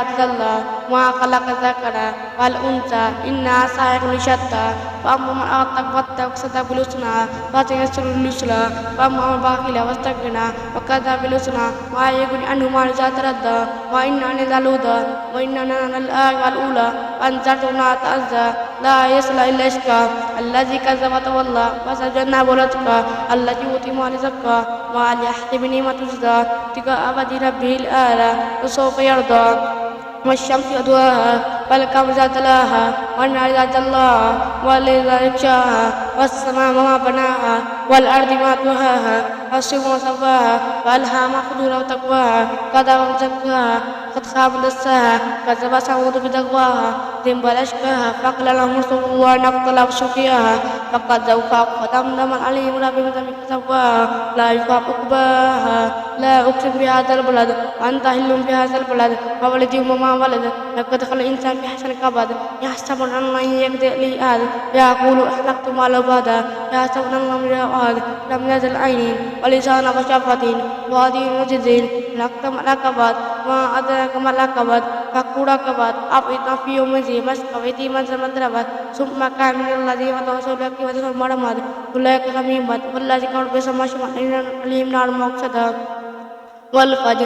عبد الله ما خلق الذكر والأنثى إنا سعيكم شتى فأما من أعطى واتقى وصدق بالحسنى فسييسره لليسرى وأما من بخل واستغنى وكذب بالحسنى ما يغني عنه ماله إذا تردى وإن عن الهدى وإن عن الآخرة الأولى وأنذرته نارا تلظى لا يصلى إلا الأشقى الذي كذب وتولى وسيجنبها الأتقى التي يؤتي ماله يزكى ما لأحد بنعمة تجزى ابتغاء وجه ربه الأعلى وسوف يرضى والشمس وضحاها والقمر إذا تلاها والنهار إذا جلاها والليل إذا يغشاها والسماء وما بناها والأرض ما طحاها والسماء وما سواها فألهمها فجورها وتقواها قد أفلح من زكاها قد خاب من دساها كذب ثمود بتقواها ثم أشقاها فقال لهم رسولها أن اقتلوا سقياها فكذبوا فدمدم عليهم ربهم بذنبهم فسواها لا يخاف عقباها لا أقسم بهذا البلد وأنت حل بهذا البلد وولد وما ولد لقد خلق الإنسان في أحسن كبد يحسب أن لن يقدر عليه يقول أهلكت مالا لبدا يحسب أن لم يره لم يزل عينين ولسان وشفتين وهدي وجزين لقد ملكبت ما أدراك ما لكبت فك ركبت أفئدنا في يوم ذي مسكبت من زمن ثم كان من الذي وتوسل لك وتوسل مرمد أولئك سميمت والذي كانوا بسماء عليهم نار مقصدا والفجر